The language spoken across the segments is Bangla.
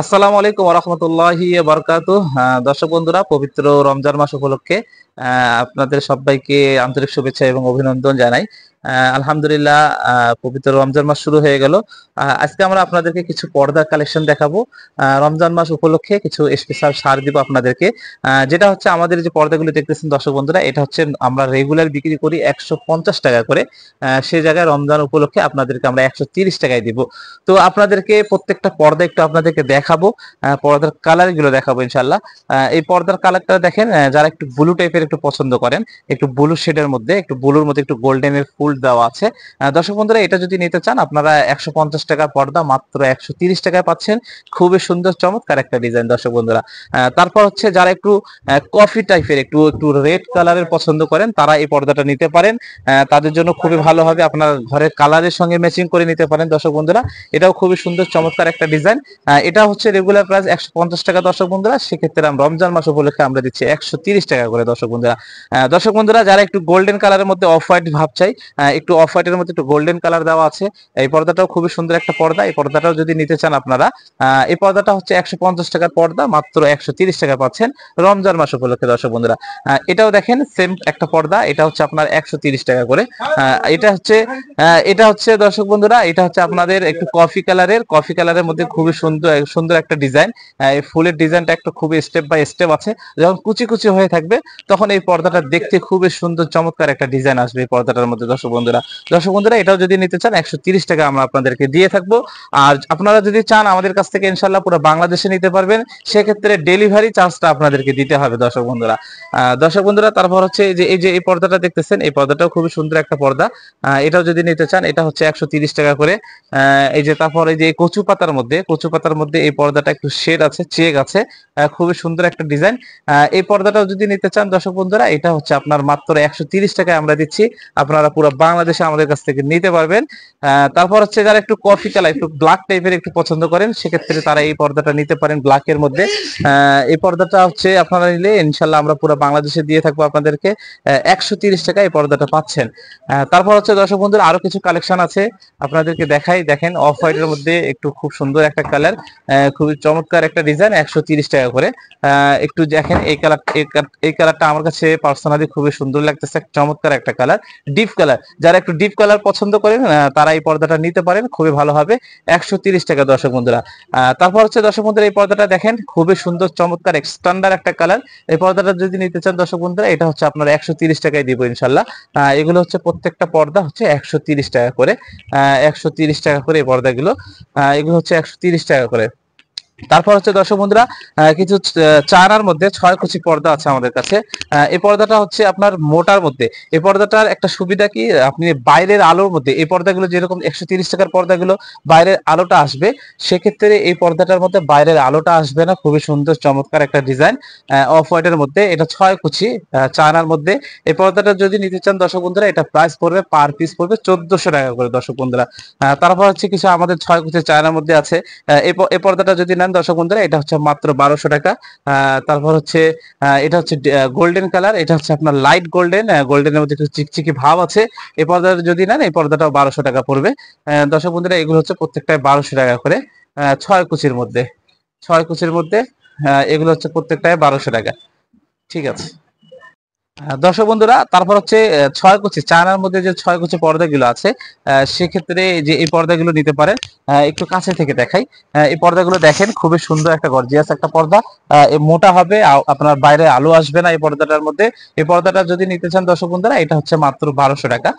আসসালামু আলাইকুম ওয়া রাহমাতুল্লাহি ওয়া বারাকাতুহু। দর্শক বন্ধুরা, পবিত্র রমজান মাস উপলক্ষে আপনাদের সবাইকে আন্তরিক শুভেচ্ছা এবং অভিনন্দন জানাই। আলহামদুলিল্লাহ, পবিত্র রমজান মাস শুরু হয়ে গেল। আজকে আমরা আপনাদেরকে কিছু পর্দার কালেকশন দেখাবো। রমজান মাস উপলক্ষে কিছু স্পেশাল ছাড় দিব আপনাদেরকে। যেটা হচ্ছে আমাদের যে পর্দাগুলো দেখতেছেন দর্শক বন্ধুরা, এটা হচ্ছে আমরা রেগুলার বিক্রি করি 150 টাকা করে। সেই জায়গায় রমজান উপলক্ষে আপনাদেরকে আমরা 130 টাকায় দিব। তো আপনাদেরকে প্রত্যেকটা পর্দা একটু আপনাদেরকে দেখাবো, পর্দার কালার গুলো দেখাবো ইনশাল্লাহ। এই পর্দার কালারটা দেখেন, যারা একটু ব্লু টাইপের একটু পছন্দ করেন, একটু ব্লু শেডের মধ্যে, একটু ব্লুর মধ্যে একটু গোল্ডেনের ফুল দেওয়া আছে। দর্শক বন্ধুরা, এটা যদি নিতে চান আপনারা 150 টাকার পর্দা মাত্র 130 টাকায় পাচ্ছেন। খুবই সুন্দর চমৎকার একটা ডিজাইন দর্শক বন্ধুরা। তারপর হচ্ছে যারা একটু কফি টাইপের একটু একটু রেড কালারের পছন্দ করেন, তারা এই পর্দাটা নিতে পারেন। তাদের জন্য খুবই ভালো হবে, আপনার ঘরের কালারের সঙ্গে ম্যাচিং করে নিতে পারেন দর্শক বন্ধুরা। এটাও খুবই সুন্দর চমৎকার একটা ডিজাইন। এটা হচ্ছে রেগুলার প্রাইস 150 টাকা দর্শক বন্ধুরা। সেক্ষেত্রে আমরা রমজান মাস উপলক্ষে আমরা দিচ্ছি 130 টাকা করে দর্শক বন্ধুরা। দর্শক বন্ধুরা, যারা একটু গোল্ডেন কালারের মধ্যে অফ হোয়াইট ভাব চাই, একটু অফ হোয়াইটের মধ্যে একটু গোল্ডেন কালার দেওয়া আছে, এই পর্দাটাও খুবই সুন্দর একটা পর্দা। এই পর্দাটাও যদি নিতে চান আপনারা, এই পর্দাটা হচ্ছে 150 টাকার পর্দা, মাত্র 130 টাকা পাচ্ছেন রমজান মাস উপলক্ষে দর্শক বন্ধুরা। এটাও দেখেন সেম একটা পর্দা, এটা হচ্ছে আপনার 130 টাকা করে। এটা হচ্ছে দর্শক বন্ধুরা, এটা হচ্ছে আপনাদের একটু কফি কালারের মধ্যে খুবই সুন্দর সুন্দর একটা ডিজাইন। এই ফুলের ডিজাইনটা একটু খুবই স্টেপ বাই স্টেপ আছে। যখন কুচি কুচি হয়ে থাকবে তখন এই পর্দাটা দেখতে খুবই সুন্দর চমৎকার একটা ডিজাইন আসবে এই পর্দাটার মধ্যে দর্শক বন্ধুরা, এটাও যদি নিতে চান 130 টাকা আমরা আপনাদেরকে দিয়ে থাকবো। আর আপনারা যদি চান আমাদের কাছ থেকে ইনশাল্লাহ পুরো বাংলাদেশে নিতে পারবেন, সেক্ষেত্রে ডেলিভারি চার্জটা আপনাদেরকে দিতে হবে দর্শক বন্ধুরা। তারপর হচ্ছে এই পর্দাটা দেখতেছেন, এই পর্দাটাও খুবই সুন্দর একটা পর্দা। এটাও যদি নিতে চান, এটা হচ্ছে 130 টাকা করে। তারপর এই যে কচু পাতার মধ্যে এই পর্দাটা একটু শেড আছে, চেক আছে, খুবই সুন্দর একটা ডিজাইন। এই পর্দাটাও যদি নিতে চান দর্শক বন্ধুরা, এটা হচ্ছে আপনার মাত্র 130 টাকায় আমরা দিচ্ছি। আপনারা পুরো বাংলাদেশে আমাদের কাছ থেকে নিতে পারবেন। তারপর হচ্ছে যারা একটু কফি কালার একটু ব্ল্যাক টাইপের একটু পছন্দ করেন, সেক্ষেত্রে তারা এই পর্দাটা নিতে পারেন ব্ল্যাকের মধ্যে। এই পর্দাটা হচ্ছে আপনারা নিলে ইনশাল্লাহ আমরা পুরো বাংলাদেশে দিয়ে থাকবো আপনাদেরকে। 130 টাকা এই পর্দাটা পাচ্ছেন। তারপর হচ্ছে দর্শক বন্ধুরা, আরো কিছু কালেকশন আছে আপনাদেরকে দেখাই। দেখেন অফ হোয়াইটের মধ্যে একটু খুব সুন্দর একটা কালার, খুবই চমৎকার একটা ডিজাইন, 130 টাকা করে। একটু দেখেন এই কালারটা আমার কাছে পার্সোনালি খুবই সুন্দর লাগতেছে, চমৎকার একটা কালার, ডিপ কালার। যারা একটু ডিপ কালার পছন্দ করেন তারা এই পর্দাটা নিতে পারেন, খুবই ভালো হবে। 130 টাকা দর্শক বন্ধুরা। তারপর হচ্ছে দর্শক বন্ধুরা, এই পর্দাটা দেখেন খুবই সুন্দর চমৎকার স্ট্যান্ডার্ড একটা কালার। এই পর্দাটা যদি নিতে চান দর্শক বন্ধুরা, এটা হচ্ছে আপনার 130 টাকায় দিব ইনশাল্লাহ। এগুলো হচ্ছে প্রত্যেকটা পর্দা হচ্ছে 130 টাকা করে। 130 টাকা করে এই পর্দাগুলো, এগুলো হচ্ছে 130 টাকা করে। তারপর হচ্ছে দর্শক বন্ধুরা, কিছু চায়নার মধ্যে 6 কুচি পর্দা আছে আমাদের কাছে। এই পর্দাটা হচ্ছে আপনার মোটার মধ্যে। এই পর্দাটার একটা সুবিধা কি, আপনি বাইরের আলোর মধ্যে এই পর্দাগুলো যেরকম 130 টাকার পর্দাগুলো বাইরের আলোটা আসবে, সেক্ষেত্রে এই পর্দাটার মধ্যে বাইরের আলোটা আসবে না। খুবই সুন্দর চমৎকার একটা ডিজাইন, অফ হোয়াইটের মধ্যে, এটা 6 কুচি চায়নার মধ্যে। এই পর্দাটা যদি নিতে চান দর্শক বন্ধুরা, এটা প্রাইস পড়বে, পার পিস পড়বে 1400 টাকা করে দর্শক বন্ধুরা। তারপর হচ্ছে কিছু আমাদের 6 কুচি চায়নার মধ্যে আছে। এই পর্দাটা যদি নেন দর্শক বন্ধুরা, এটা হচ্ছে মাত্র 1200 টাকা। তারপর হচ্ছে এটা হচ্ছে গোল্ডেন কালার, এটা হচ্ছে আপনার লাইট গোল্ডেনের মধ্যে একটু চিকচিকি ভাব আছে। এই পর্দাটা যদি নেন, এই পর্দাটাও 1200 টাকা পড়বে। দর্শক বন্ধুরা, এগুলো হচ্ছে প্রত্যেকটাই 1200 টাকা করে। 6 কুচির মধ্যে, 6 কুচির মধ্যে এগুলো হচ্ছে প্রত্যেকটাই 1200 টাকা। ঠিক আছে দর্শক বন্ধুরা, তারপর হচ্ছে 6 কুচি চায়নার মধ্যে যে 6 কুচি পর্দাগুলো আছে, সেক্ষেত্রে যে এই পর্দাগুলো নিতে পারেন। একটু কাছে থেকে দেখাই। এই পর্দাগুলো দেখেন খুবই সুন্দর একটা গর্জিয়াস একটা পর্দা। মোটা হবে, আপনার বাইরে আলো আসবে না এই পর্দাটার মধ্যে। এই পর্দাটা যদি নিতে চান দর্শক বন্ধুরা, এটা হচ্ছে মাত্র 1200 টাকা।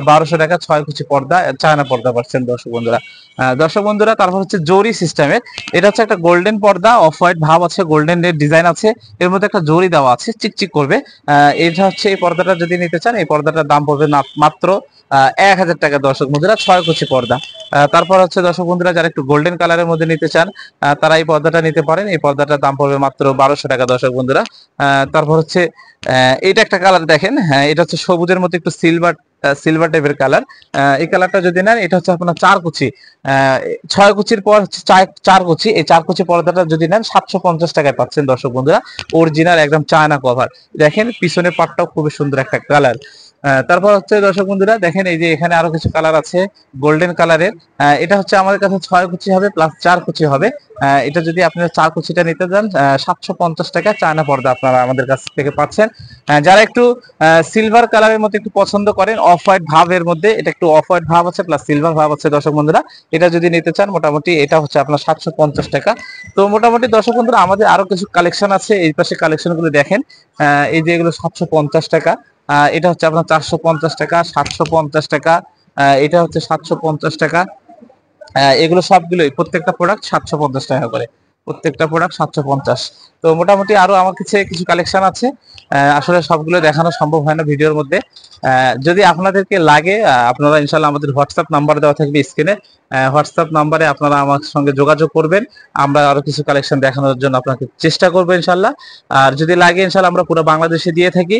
1200 টাকা 6 কুচি পর্দা, চায়না পর্দা পাচ্ছেন দর্শক বন্ধুরা। তারপর হচ্ছে জরি সিস্টেমের, এটা হচ্ছে একটা গোল্ডেন পর্দা, অফ হোয়াইট ভাব আছে, গোল্ডেন রেড ডিজাইন আছে, এর মধ্যে একটা জরি দেওয়া আছে, চিকচিক করবে। এটা হচ্ছে এই পর্দাটা যদি নিতে চান, এই পর্দাটার দাম পড়বে মাত্র 1000 টাকা দর্শক বন্ধুরা, 6 কুচি পর্দা। তারপর হচ্ছে দর্শক বন্ধুরা, যারা একটু গোল্ডেন কালারের মধ্যে নিতে চান, তারা এই পর্দাটা নিতে পারেন। এই পর্দাটার দাম পড়বে মাত্র 1200 টাকা দর্শক বন্ধুরা। তারপর হচ্ছে এটা একটা কালার দেখেন, হ্যাঁ এটা হচ্ছে সবুজের মধ্যে একটু সিলভার টাইপের কালার। এই কালারটা যদি নেন, এটা হচ্ছে আপনার 4 কুচি, 6 কুচির পর 4 কুচি, এই 4 কুচি পর্দাটা যদি নেন 750 টাকায় পাচ্ছেন দর্শক বন্ধুরা। অরিজিনাল একদম চায়না কভার, দেখেন পিছনের পাটটাও খুবই সুন্দর একটা কালার। তারপর হচ্ছে দর্শক বন্ধুরা দেখেন এই যে এখানে আরো কিছু কালার আছে গোল্ডেন কালারের। এটা হচ্ছে আমাদের কাছে 6 কুচি হবে প্লাস 4 কুচি হবে। এটা যদি আপনারা 4 কুচিটা নিতে চান 750 টাকা চায়না পর্দা আপনারা আমাদের কাছ থেকে পাচ্ছেন। যারা একটু সিলভার কালারের মধ্যে একটু পছন্দ করেন, অফ হোয়াইট ভাবের মধ্যে, এটা একটু অফ হোয়াইট ভাব আছে প্লাস সিলভার ভাব আছে দর্শক বন্ধুরা, এটা যদি নিতে চান মোটামুটি এটা হচ্ছে আপনার 750 টাকা। তো মোটামুটি দর্শক বন্ধুরা আমাদের আরো কিছু কালেকশন আছে, এই পাশে কালেকশন গুলো দেখেন। এই যে এগুলো 750 টাকা, এটা হচ্ছে আপনার 450 টাকা, 750 টাকা, এটা হচ্ছে 750 টাকা। এগুলো সবগুলোই প্রত্যেকটা প্রোডাক্ট 750 টাকা করে, প্রত্যেকটা প্রোডাক্ট 750। তো মোটামুটি আরো আমার কাছে কিছু কালেকশন আছে, আসলে সবগুলো দেখানো সম্ভব হয় না ভিডিওর মধ্যে। যদি আপনাদেরকে লাগে আপনারা ইনশাল্লাহ আমাদের হোয়াটসঅ্যাপ নাম্বার দেওয়া থাকবে স্ক্রিনে, হোয়াটসঅ্যাপ নাম্বারে আপনারা আমার সঙ্গে যোগাযোগ করবেন, আমরা আরো কিছু কালেকশন দেখানোর জন্য আপনাকে চেষ্টা করবো ইনশাল্লাহ। আর যদি লাগে ইনশাল্লাহ আমরা পুরো বাংলাদেশে দিয়ে থাকি,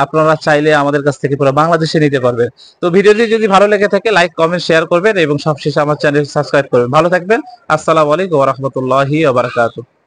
আপনারা চাইলে আমাদের কাছ থেকে পুরো বাংলাদেশে নিতে পারবেন। তো ভিডিওটি যদি ভালো লেগে থাকে লাইক কমেন্ট শেয়ার করবেন এবং সবশেষে আমার চ্যানেল সাবস্ক্রাইব করবেন। ভালো থাকবেন। আসসালামু আলাইকুম ওয়া রাহমাতুল্লাহি ওয়া বারাকাতুহু।